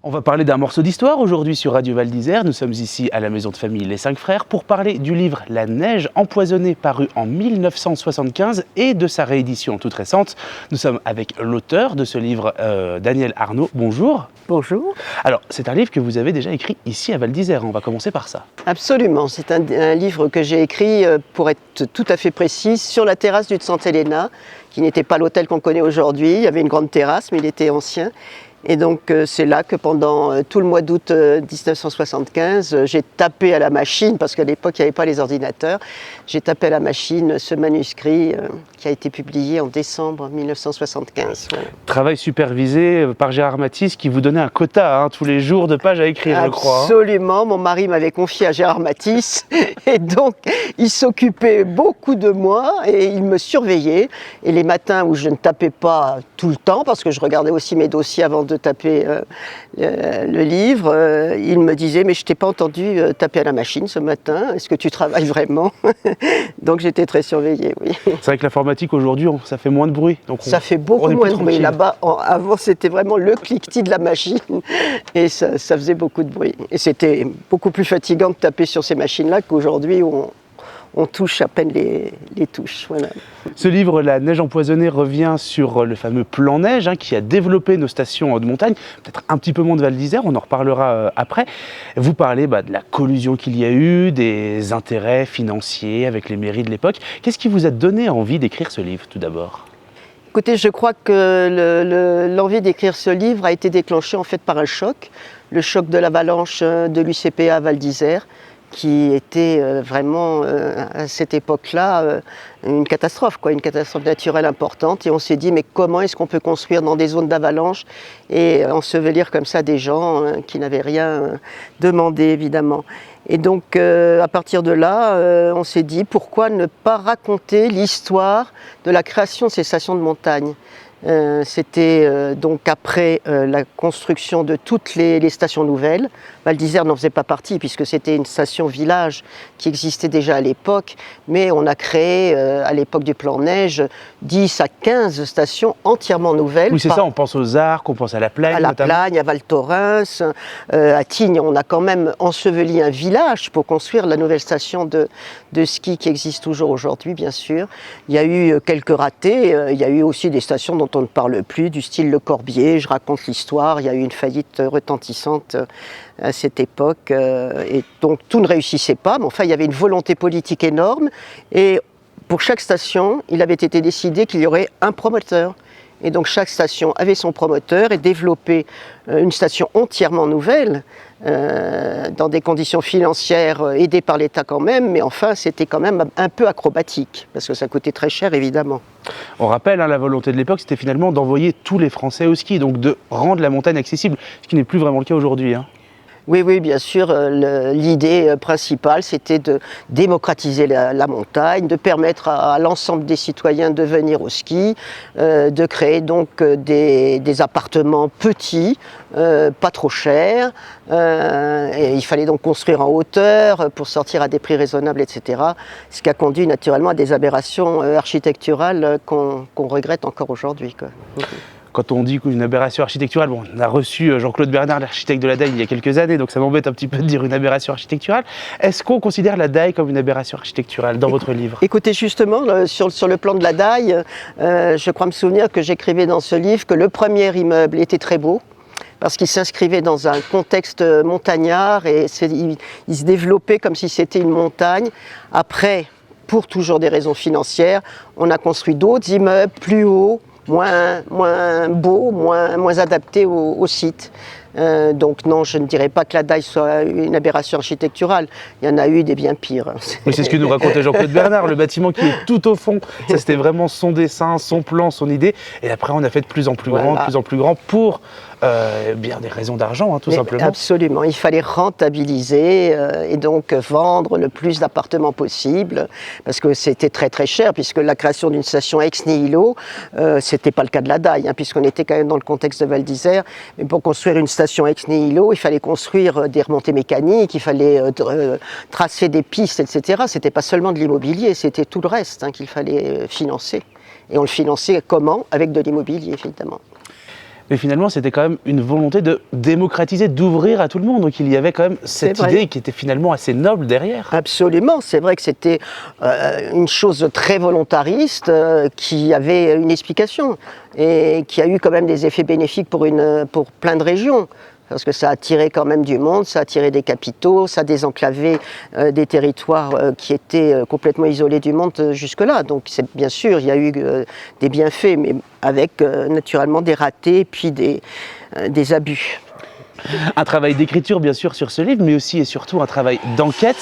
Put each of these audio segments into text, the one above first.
On va parler d'un morceau d'histoire aujourd'hui sur Radio Val d'Isère. Nous sommes ici à la maison de famille Les Cinq Frères pour parler du livre La Neige empoisonnée paru en 1975 et de sa réédition toute récente. Nous sommes avec l'auteur de ce livre, Daniel Arnaud. Bonjour. Bonjour. Alors, c'est un livre que vous avez déjà écrit ici à Val d'Isère. On va commencer par ça. Absolument. C'est un livre que j'ai écrit, pour être tout à fait précise, sur la terrasse du Sainte-Helena, qui n'était pas l'hôtel qu'on connaît aujourd'hui. Il y avait une grande terrasse, mais il était ancien. Et donc c'est là que pendant tout le mois d'août 1975, j'ai tapé à la machine, parce qu'à l'époque il n'y avait pas les ordinateurs, j'ai tapé à la machine ce manuscrit qui a été publié en décembre 1975. Voilà. Travail supervisé par Gérard Matisse qui vous donnait un quota tous les jours de pages à écrire, je crois. Absolument, mon mari m'avait confié à Gérard Matisse et donc il s'occupait beaucoup de moi et il me surveillait. Et les matins où je ne tapais pas tout le temps, parce que je regardais aussi mes dossiers avant de taper le livre, il me disait « mais je t'ai pas entendu taper à la machine ce matin, est-ce que tu travailles vraiment ?» Donc j'étais très surveillée, oui. C'est vrai que l'informatique aujourd'hui, ça fait moins de bruit. Donc ça fait beaucoup moins de bruit. Là-bas, avant c'était vraiment le cliquetis de la machine et ça faisait beaucoup de bruit. Et c'était beaucoup plus fatigant de taper sur ces machines-là qu'aujourd'hui où on touche à peine les touches. Voilà. Ce livre, La Neige empoisonnée, revient sur le fameux plan Neige qui a développé nos stations de montagne, peut-être un petit peu moins de Val d'Isère, on en reparlera après. Vous parlez de la collusion qu'il y a eu, des intérêts financiers avec les mairies de l'époque. Qu'est-ce qui vous a donné envie d'écrire ce livre tout d'abord ? Écoutez, je crois que l'envie d'écrire ce livre a été déclenchée en fait par un choc, le choc de l'avalanche de l'UCPA à Val d'Isère, qui était vraiment à cette époque-là une catastrophe naturelle importante. Et on s'est dit, mais comment est-ce qu'on peut construire dans des zones d'avalanche et ensevelir comme ça des gens qui n'avaient rien demandé, évidemment. Et donc, à partir de là, on s'est dit, pourquoi ne pas raconter l'histoire de la création de ces stations de montagne ? C'était donc après la construction de toutes les stations nouvelles. Val d'Isère n'en faisait pas partie puisque c'était une station village qui existait déjà à l'époque, mais on a créé à l'époque du plan Neige 10 à 15 stations entièrement nouvelles. Oui, c'est ça, on pense aux Arcs, on pense à la Plagne. À la Plagne, à Val Thorens, à Tignes, on a quand même enseveli un village pour construire la nouvelle station de ski qui existe toujours aujourd'hui, bien sûr. Il y a eu quelques ratés, il y a eu aussi des stations dont on ne parle plus, du style Le Corbier, je raconte l'histoire, il y a eu une faillite retentissante à cette époque, et donc tout ne réussissait pas, mais enfin il y avait une volonté politique énorme, et pour chaque station, il avait été décidé qu'il y aurait un promoteur. Et donc chaque station avait son promoteur et développait une station entièrement nouvelle, dans des conditions financières aidées par l'État quand même, mais enfin c'était quand même un peu acrobatique, parce que ça coûtait très cher évidemment. On rappelle, la volonté de l'époque, c'était finalement d'envoyer tous les Français au ski, donc de rendre la montagne accessible, ce qui n'est plus vraiment le cas aujourd'hui. Oui, bien sûr, l'idée principale, c'était de démocratiser la montagne, de permettre à l'ensemble des citoyens de venir au ski, de créer donc des appartements petits, pas trop chers, et il fallait donc construire en hauteur pour sortir à des prix raisonnables, etc. Ce qui a conduit naturellement à des aberrations architecturales qu'on regrette encore aujourd'hui. Quand on dit une aberration architecturale, on a reçu Jean-Claude Bernard, l'architecte de la Daille, il y a quelques années, donc ça m'embête un petit peu de dire une aberration architecturale. Est-ce qu'on considère la Daille comme une aberration architecturale dans votre livre ? Écoutez, justement, sur le plan de la Daille, je crois me souvenir que j'écrivais dans ce livre que le premier immeuble était très beau, parce qu'il s'inscrivait dans un contexte montagnard et il se développait comme si c'était une montagne. Après, pour toujours des raisons financières, on a construit d'autres immeubles plus hauts, moins beau, moins adapté au site. Donc non, je ne dirais pas que la Daille soit une aberration architecturale. Il y en a eu des bien pires. Mais c'est ce que nous racontait Jean-Claude Bernard, le bâtiment qui est tout au fond. Ça, c'était vraiment son dessin, son plan, son idée. Et après, on a fait de plus en plus grand, de plus en plus grand pour bien des raisons d'argent, tout simplement. Absolument, il fallait rentabiliser et donc vendre le plus d'appartements possible, parce que c'était très très cher, puisque la création d'une station ex nihilo, c'était pas le cas de la Daille, puisqu'on était quand même dans le contexte de Val d'Isère. Mais pour construire une station ex nihilo, il fallait construire des remontées mécaniques, il fallait tracer des pistes, etc. C'était pas seulement de l'immobilier, c'était tout le reste qu'il fallait financer. Et on le finançait comment ? Avec de l'immobilier, évidemment. Mais finalement, c'était quand même une volonté de démocratiser, d'ouvrir à tout le monde. Donc il y avait quand même cette idée qui était finalement assez noble derrière. Absolument, c'est vrai que c'était une chose très volontariste qui avait une explication et qui a eu quand même des effets bénéfiques pour plein de régions. Parce que ça a attiré quand même du monde, ça a attiré des capitaux, ça a désenclavé des territoires qui étaient complètement isolés du monde jusque-là. Donc bien sûr, il y a eu des bienfaits, mais avec naturellement des ratés puis des abus. Un travail d'écriture bien sûr sur ce livre, mais aussi et surtout un travail d'enquête.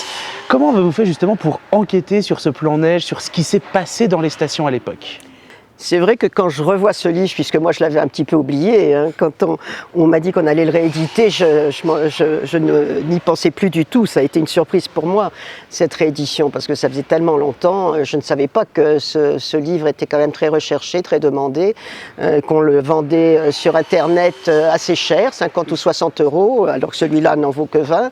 Comment avez-vous fait justement pour enquêter sur ce plan neige, sur ce qui s'est passé dans les stations à l'époque ? C'est vrai que quand je revois ce livre, puisque moi je l'avais un petit peu oublié, hein, quand on m'a dit qu'on allait le rééditer, je n'y pensais plus du tout. Ça a été une surprise pour moi, cette réédition, parce que ça faisait tellement longtemps. Je ne savais pas que ce livre était quand même très recherché, très demandé, qu'on le vendait sur Internet assez cher, 50 ou 60 €, alors que celui-là n'en vaut que 20.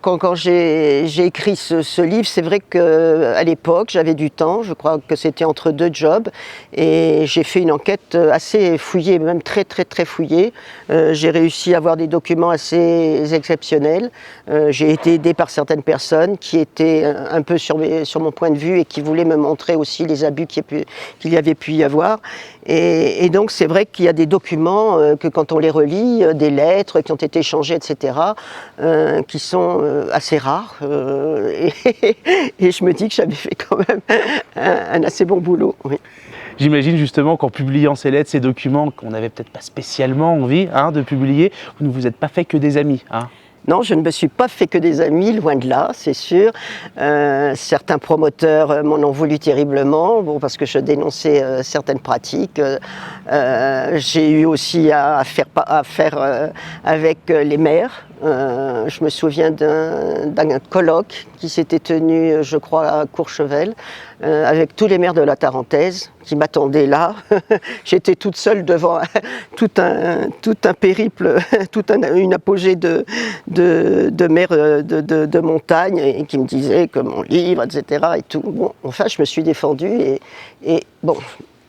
Quand j'ai écrit ce livre, c'est vrai qu'à l'époque, j'avais du temps, je crois que c'était entre 2 jobs, et j'ai fait une enquête assez fouillée, même très très très fouillée. J'ai réussi à avoir des documents assez exceptionnels. J'ai été aidé par certaines personnes qui étaient un peu sur mon point de vue et qui voulaient me montrer aussi les abus qu'il y avait pu y avoir. Et donc c'est vrai qu'il y a des documents que quand on les relit, des lettres qui ont été échangées, etc., qui sont assez rares. Et je me dis que j'avais fait quand même un assez bon boulot. Oui. J'imagine justement qu'en publiant ces lettres, ces documents qu'on n'avait peut-être pas spécialement envie de publier, vous ne vous êtes pas fait que des amis. Non, je ne me suis pas fait que des amis, loin de là, c'est sûr. Certains promoteurs m'en ont voulu terriblement, parce que je dénonçais certaines pratiques. J'ai eu aussi à faire avec les maires. Je me souviens d'un colloque qui s'était tenu, je crois, à Courchevel, avec tous les maires de la Tarentaise qui m'attendaient là. J'étais toute seule devant tout un périple, une apogée de maires de montagne et qui me disaient que mon livre, etc. et tout. Bon, enfin, je me suis défendue et bon,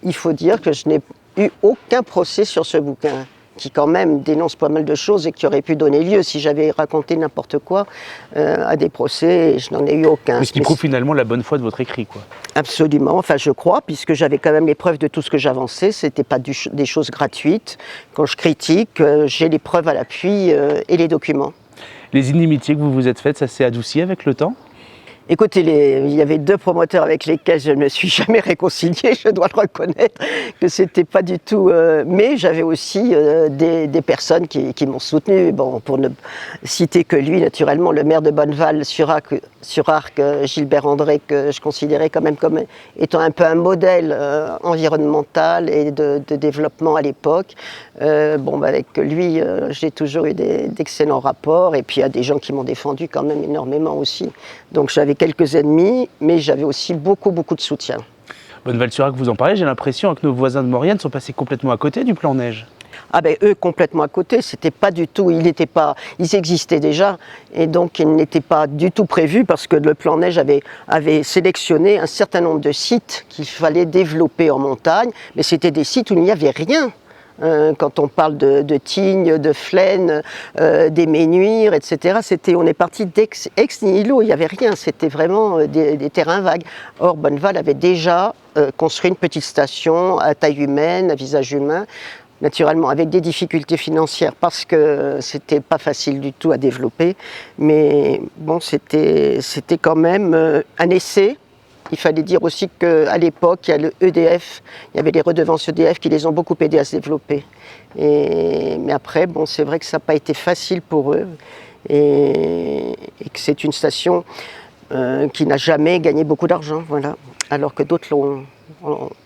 il faut dire que je n'ai eu aucun procès sur ce bouquin, qui quand même dénonce pas mal de choses et qui aurait pu donner lieu, si j'avais raconté n'importe quoi, à des procès, et je n'en ai eu aucun. Mais ce qui prouve finalement la bonne foi de votre écrit, quoi. Absolument, enfin je crois, puisque j'avais quand même les preuves de tout ce que j'avançais, c'était pas des choses gratuites. Quand je critique, j'ai les preuves à l'appui et les documents. Les inimitiés que vous vous êtes faites, ça s'est adouci avec le temps ? Écoutez, il y avait 2 promoteurs avec lesquels je ne me suis jamais réconciliée, je dois le reconnaître, que c'était pas du tout... mais j'avais aussi des personnes qui m'ont soutenu. Bon, pour ne citer que lui, naturellement, le maire de Bonneval-sur-Arc, Gilbert André, que je considérais quand même comme étant un peu un modèle environnemental et de développement à l'époque. Avec lui, j'ai toujours eu d'excellents rapports, et puis il y a des gens qui m'ont défendu quand même énormément aussi. Donc j'avais quelques ennemis, mais j'avais aussi beaucoup de soutien. Bonneval-sur-Arc, vous en parlez, j'ai l'impression que nos voisins de Maurienne sont passés complètement à côté du plan neige. Ah ben eux complètement à côté, c'était pas du tout, ils existaient déjà et donc ils n'étaient pas du tout prévus parce que le plan neige avait sélectionné un certain nombre de sites qu'il fallait développer en montagne, mais c'était des sites où il n'y avait rien. Quand on parle de Tignes, de Flaine, des Ménuires, etc., on est parti d'ex nihilo, il n'y avait rien, c'était vraiment des terrains vagues. Or, Bonneval avait déjà construit une petite station à taille humaine, à visage humain, naturellement avec des difficultés financières parce que c'était pas facile du tout à développer, mais bon, c'était quand même un essai. Il fallait dire aussi qu'à l'époque, il y a le EDF, il y avait les redevances EDF qui les ont beaucoup aidés à se développer. Mais après, bon, c'est vrai que ça n'a pas été facile pour eux et que c'est une station qui n'a jamais gagné beaucoup d'argent, voilà. Alors que d'autres ont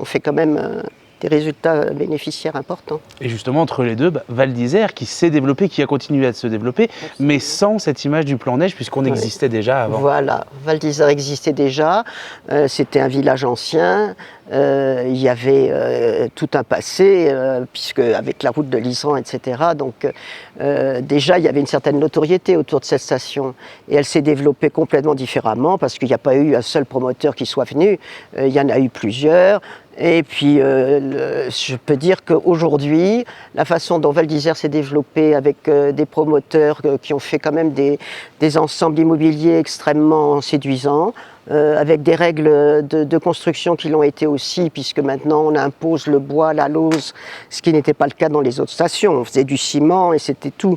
fait quand même des résultats bénéficiaires importants. Et justement, entre les deux, Val d'Isère qui s'est développé, qui a continué à se développer, mais sans cette image du plan neige, puisqu'on existait déjà avant. Voilà, Val d'Isère existait déjà, c'était un village ancien, il y avait tout un passé, puisque avec la route de l'Iseran, etc., donc déjà il y avait une certaine notoriété autour de cette station, et elle s'est développée complètement différemment, parce qu'il n'y a pas eu un seul promoteur qui soit venu, il y en a eu plusieurs, Et puis, je peux dire qu'aujourd'hui, la façon dont Val d'Isère s'est développée avec des promoteurs qui ont fait quand même des ensembles immobiliers extrêmement séduisants, avec des règles de construction qui l'ont été aussi, puisque maintenant on impose le bois, la lauze, ce qui n'était pas le cas dans les autres stations. On faisait du ciment et c'était tout.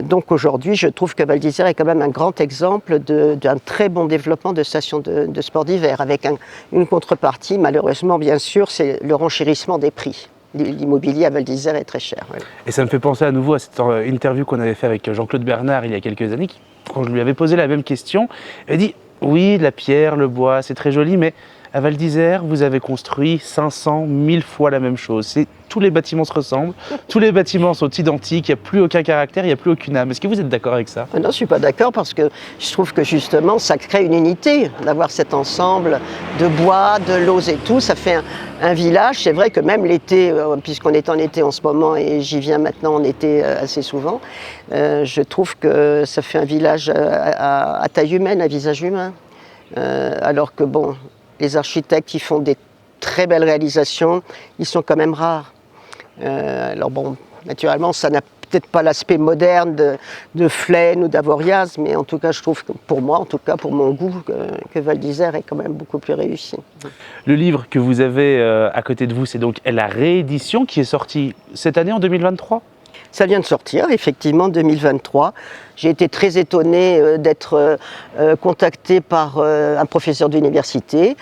Donc aujourd'hui, je trouve que Val d'Isère est quand même un grand exemple d'un très bon développement de stations de sport d'hiver, avec une contrepartie, malheureusement, bien sûr, c'est le renchérissement des prix. L'immobilier à Val d'Isère est très cher. Ouais. Et ça me fait penser à nouveau à cette interview qu'on avait fait avec Jean-Claude Bernard il y a quelques années, quand je lui avais posé la même question, il a dit « Oui, la pierre, le bois, c'est très joli, mais à Val d'Isère, vous avez construit 500, 1000 fois la même chose. Tous les bâtiments se ressemblent, tous les bâtiments sont identiques, il n'y a plus aucun caractère, il n'y a plus aucune âme. » Est-ce que vous êtes d'accord avec ça? Non, je ne suis pas d'accord parce que je trouve que justement ça crée une unité, d'avoir cet ensemble de bois, de lauze et tout. Ça fait un village. C'est vrai que même l'été, puisqu'on est en été en ce moment et j'y viens maintenant en été assez souvent, je trouve que ça fait un village à taille humaine, à visage humain. Alors que bon, les architectes qui font des très belles réalisations, ils sont quand même rares. Alors bon, naturellement, ça n'a peut-être pas l'aspect moderne de Flaine ou d'Avoriaz, mais en tout cas, je trouve que pour moi, en tout cas pour mon goût, que Val d'Isère est quand même beaucoup plus réussi. Le livre que vous avez à côté de vous, c'est donc la réédition qui est sortie cette année en 2023 ? Ça vient de sortir, effectivement, en 2023. J'ai été très étonnée d'être contactée par un professeur d'université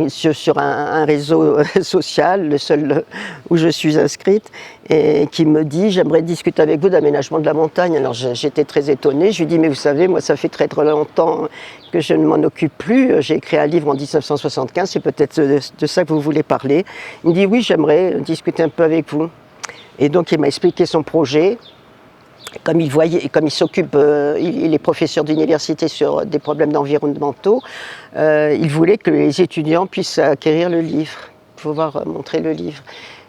sur un réseau social, le seul où je suis inscrite, et qui me dit « J'aimerais discuter avec vous d'aménagement de la montagne ». Alors j'étais très étonnée, je lui dis « Mais vous savez, moi ça fait très longtemps que je ne m'en occupe plus, j'ai écrit un livre en 1975, c'est peut-être de ça que vous voulez parler ». Il me dit « Oui, j'aimerais discuter un peu avec vous ». Et donc il m'a expliqué son projet. Comme il s'occupe, il est professeur d'université sur des problèmes environnementaux, il voulait que les étudiants puissent acquérir le livre, pouvoir montrer le livre.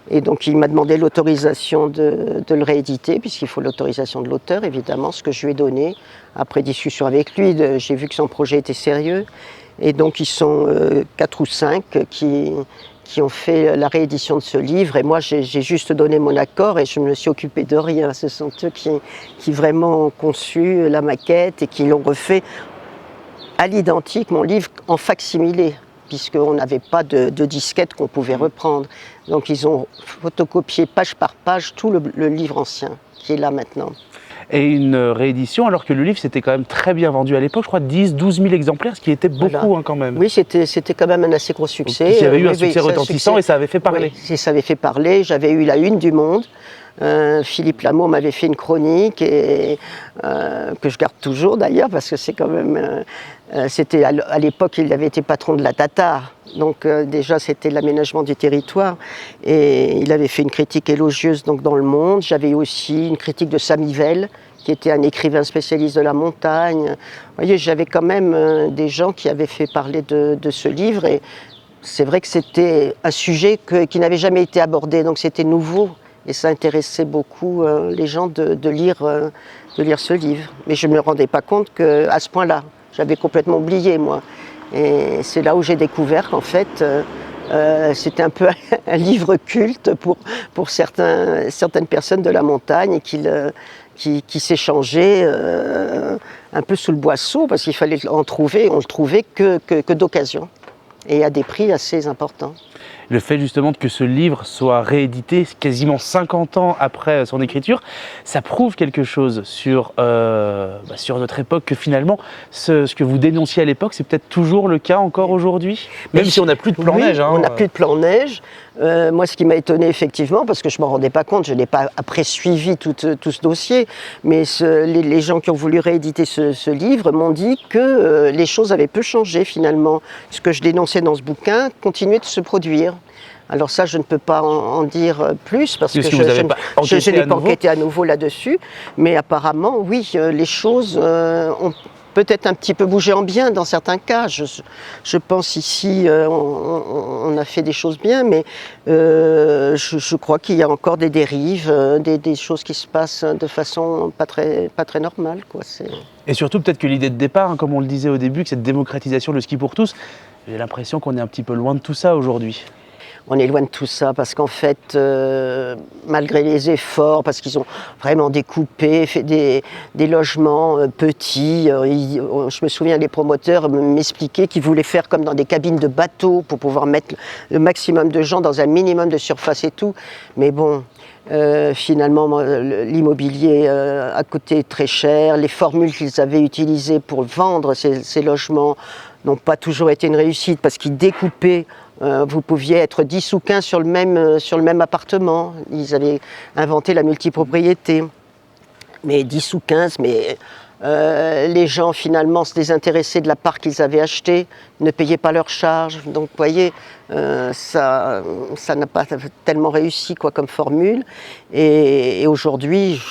Et donc il m'a demandé l'autorisation de le rééditer, puisqu'il faut l'autorisation de l'auteur, évidemment, ce que je lui ai donné. Après discussion avec lui, j'ai vu que son projet était sérieux. Et donc ils sont 4 ou 5 qui ont fait la réédition de ce livre, et moi j'ai juste donné mon accord et je me suis occupée de rien. Ce sont eux qui vraiment ont conçu la maquette et qui l'ont refait à l'identique, mon livre en facsimilé, puisqu'on n'avait pas de disquette qu'on pouvait reprendre. Donc ils ont photocopié page par page tout le livre ancien qui est là maintenant. Et une réédition, alors que le livre s'était quand même très bien vendu à l'époque, je crois 10-12 000 exemplaires, ce qui était beaucoup voilà. Quand même. Oui, c'était quand même un assez gros succès. Donc, il y avait eu un succès retentissant et ça avait fait parler. Oui, ça avait fait parler, j'avais eu la une du Monde. Philippe Lameau m'avait fait une chronique et, que je garde toujours d'ailleurs parce que c'est quand même... c'était à l'époque, il avait été patron de la Tatar, donc déjà c'était l'aménagement du territoire et il avait fait une critique élogieuse donc, dans Le Monde. J'avais eu aussi une critique de Samivelle qui était un écrivain spécialiste de la montagne. Vous voyez, j'avais quand même des gens qui avaient fait parler de ce livre et c'est vrai que c'était un sujet qui n'avait jamais été abordé, donc c'était nouveau. Et ça intéressait beaucoup les gens de lire ce livre. Mais je ne me rendais pas compte qu'à ce point-là, j'avais complètement oublié, moi. Et c'est là où j'ai découvert qu'en fait, c'était un peu un livre culte pour certaines personnes de la montagne et qui s'échangeaient un peu sous le boisseau, parce qu'il fallait en trouver, on ne le trouvait que d'occasion, et à des prix assez importants. Le fait justement que ce livre soit réédité quasiment 50 ans après son écriture, ça prouve quelque chose sur notre époque, que finalement, ce que vous dénonciez à l'époque, c'est peut-être toujours le cas encore aujourd'hui, même si on n'a plus de plan-neige. Oui, on n'a plus de plan-neige. Moi, ce qui m'a étonné effectivement, parce que je ne m'en rendais pas compte, je n'ai pas après suivi tout ce dossier, mais les gens qui ont voulu rééditer ce livre m'ont dit que les choses avaient peu changé finalement. Ce que je dénonçais dans ce bouquin continuait de se produire. Alors ça, je ne peux pas en dire plus parce que je n'ai pas enquêté à nouveau là-dessus. Mais apparemment, oui, les choses ont peut-être un petit peu bougé en bien dans certains cas. Je pense ici, on a fait des choses bien, mais je crois qu'il y a encore des dérives, des choses qui se passent de façon pas très normale, quoi. Et surtout, peut-être que l'idée de départ, comme on le disait au début, que cette démocratisation, le ski pour tous, J'ai l'impression qu'on est un petit peu loin de tout ça aujourd'hui. On est loin de tout ça parce qu'en fait, malgré les efforts, parce qu'ils ont vraiment découpé, fait des logements petits, je me souviens, les promoteurs m'expliquaient qu'ils voulaient faire comme dans des cabines de bateaux pour pouvoir mettre le maximum de gens dans un minimum de surface et tout. Mais bon, finalement, l'immobilier a coûté très cher. Les formules qu'ils avaient utilisées pour vendre ces logements n'ont pas toujours été une réussite parce qu'ils découpaient. Vous pouviez être 10 ou 15 sur le même appartement. Ils avaient inventé la multipropriété. Mais 10 ou 15, mais les gens finalement se désintéressaient de la part qu'ils avaient achetée, ne payaient pas leurs charges. Donc vous voyez, ça n'a pas tellement réussi quoi, comme formule. Et aujourd'hui,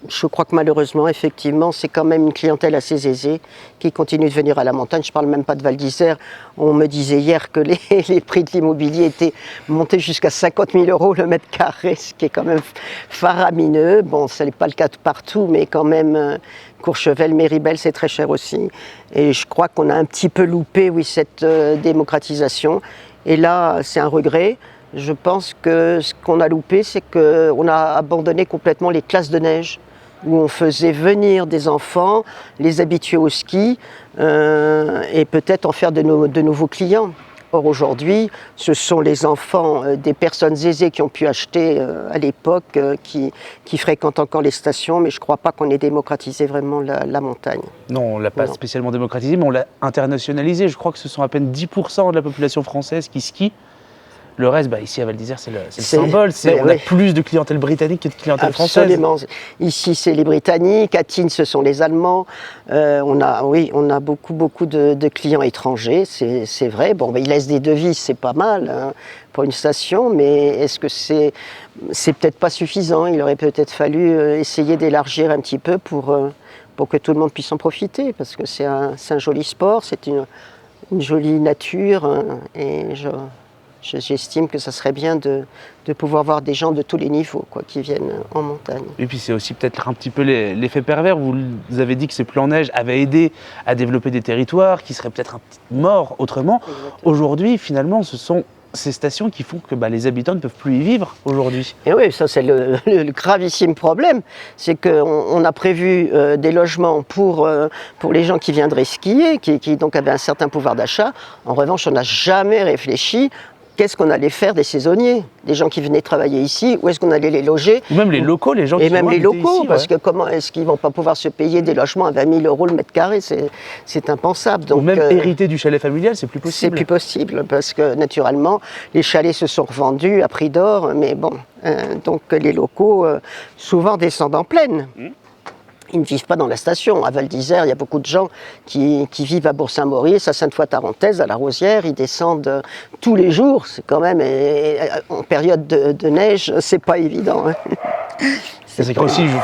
je crois que malheureusement, effectivement, c'est quand même une clientèle assez aisée qui continue de venir à la montagne. Je ne parle même pas de Val d'Isère. On me disait hier que les prix de l'immobilier étaient montés jusqu'à 50 000 € le mètre carré, ce qui est quand même faramineux. Bon, ce n'est pas le cas de partout, mais quand même, Courchevel, Méribel, c'est très cher aussi. Et je crois qu'on a un petit peu loupé, oui, cette démocratisation. Et là, c'est un regret. Je pense que ce qu'on a loupé, c'est qu'on a abandonné complètement les classes de neige, où on faisait venir des enfants, les habituer au ski et peut-être en faire de nouveaux clients. Or aujourd'hui, ce sont les enfants des personnes aisées qui ont pu acheter à l'époque, qui fréquentent encore les stations, mais je ne crois pas qu'on ait démocratisé vraiment la montagne. Non, on ne l'a pas spécialement démocratisé, mais on l'a internationalisé. Je crois que ce sont à peine 10% de la population française qui skie. Le reste, ici à Val d'Isère, c'est le symbole. On a plus de clientèle britannique que de clientèle française. Absolument. Ici, c'est les Britanniques. À Tignes, ce sont les Allemands. On a beaucoup de clients étrangers, c'est vrai. Bon, ils laissent des devises, c'est pas mal hein, pour une station, mais est-ce que c'est peut-être pas suffisant? Il aurait peut-être fallu essayer d'élargir un petit peu pour que tout le monde puisse en profiter, parce que c'est un joli sport, c'est une jolie nature, hein, et j'estime que ça serait bien de pouvoir voir des gens de tous les niveaux quoi, qui viennent en montagne. Et puis c'est aussi peut-être un petit peu l'effet pervers. Vous avez dit que ces plans neige avaient aidé à développer des territoires qui seraient peut-être un petit morts autrement. Aujourd'hui, finalement, ce sont ces stations qui font que les habitants ne peuvent plus y vivre aujourd'hui. Et oui, ça c'est le gravissime problème, c'est qu'on a prévu des logements pour les gens qui viendraient skier, qui donc avaient un certain pouvoir d'achat. En revanche, on n'a jamais réfléchi qu'est-ce qu'on allait faire des saisonniers, des gens qui venaient travailler ici, où est-ce qu'on allait les loger? Ou même les locaux, les gens qui Et même les locaux, ici, parce que comment est-ce qu'ils ne vont pas pouvoir se payer des logements à 20 000 € le mètre carré? C'est impensable. Donc, ou même hériter du chalet familial, c'est plus possible. C'est plus possible, parce que naturellement, les chalets se sont revendus à prix d'or, mais bon, donc les locaux souvent descendent en plaine. Ils ne vivent pas dans la station. À Val d'Isère, il y a beaucoup de gens qui vivent à Bourg-Saint-Maurice, à Sainte-Foy-Tarentaise, à La Rosière. Ils descendent tous les jours. C'est quand même, en période de neige, c'est pas évident. Hein. C'est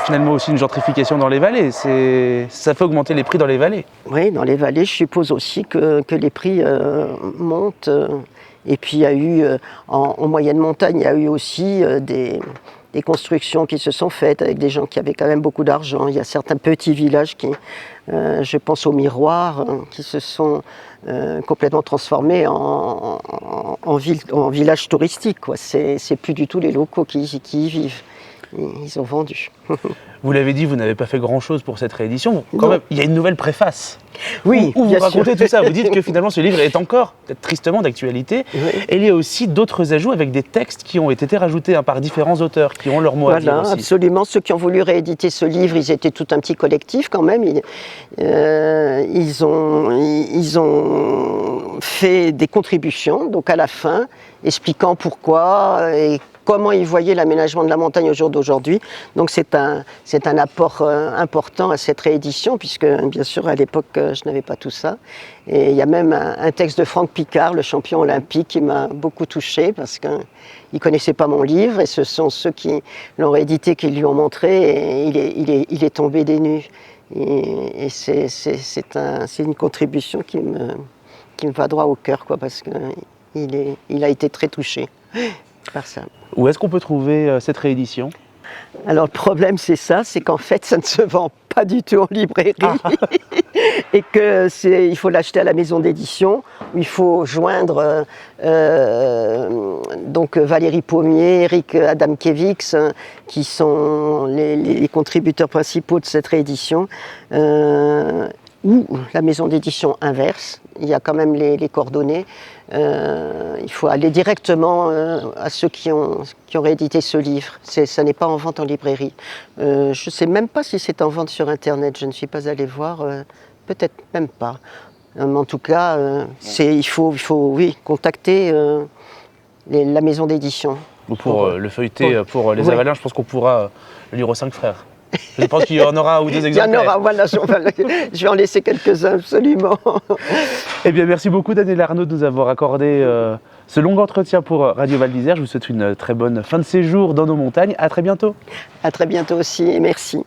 finalement aussi une gentrification dans les vallées. Ça fait augmenter les prix dans les vallées. Oui, dans les vallées, je suppose aussi que les prix montent. Et puis il y a eu, en moyenne montagne, il y a eu aussi des constructions qui se sont faites avec des gens qui avaient quand même beaucoup d'argent. Il y a certains petits villages qui, je pense au Miroir, qui se sont complètement transformés en village touristique. C'est plus du tout les locaux qui y vivent. Ils ont vendu. Vous l'avez dit, vous n'avez pas fait grand-chose pour cette réédition. Quand même, il y a une nouvelle préface. Oui, où vous racontez tout ça. Vous dites que finalement ce livre est encore, peut-être tristement, d'actualité. Oui. Et il y a aussi d'autres ajouts avec des textes qui ont été rajoutés par différents auteurs, qui ont leur mot à dire aussi. Absolument. Ceux qui ont voulu rééditer ce livre, ils étaient tout un petit collectif quand même. Ils ont fait des contributions, donc à la fin, expliquant pourquoi et comment ils voyaient l'aménagement de la montagne au jour d'aujourd'hui. Donc c'est un apport important à cette réédition, puisque bien sûr à l'époque je n'avais pas tout ça. Et il y a même un texte de Franck Picard, le champion olympique, qui m'a beaucoup touchée, parce qu'il ne connaissait pas mon livre, et ce sont ceux qui l'ont réédité qui lui ont montré, et il est tombé des nues. Et c'est une contribution qui me va droit au cœur, quoi, parce qu'il a été très touché par ça. Où est-ce qu'on peut trouver cette réédition ? Alors le problème c'est ça, c'est qu'en fait ça ne se vend pas du tout en librairie et que il faut l'acheter à la maison d'édition où il faut joindre donc Valérie Pommier, Eric Adamkiewicz qui sont les contributeurs principaux de cette réédition. Ou la maison d'édition inverse, il y a quand même les coordonnées. Il faut aller directement à ceux qui ont réédité ce livre. Ça n'est pas en vente en librairie. Je ne sais même pas si c'est en vente sur Internet, je ne suis pas allée voir, peut-être même pas. En tout cas, il faut oui, contacter la maison d'édition. Pour le feuilleter, pour les Avalins, je pense qu'on pourra le lire aux 5 frères. Je pense qu'il y en aura un ou deux exemplaires. Il y en aura, voilà, je vais en laisser quelques-uns, absolument. Eh bien, merci beaucoup Daniel Arnaud de nous avoir accordé ce long entretien pour Radio Val d'Isère. Je vous souhaite une très bonne fin de séjour dans nos montagnes. À très bientôt. À très bientôt aussi, et merci.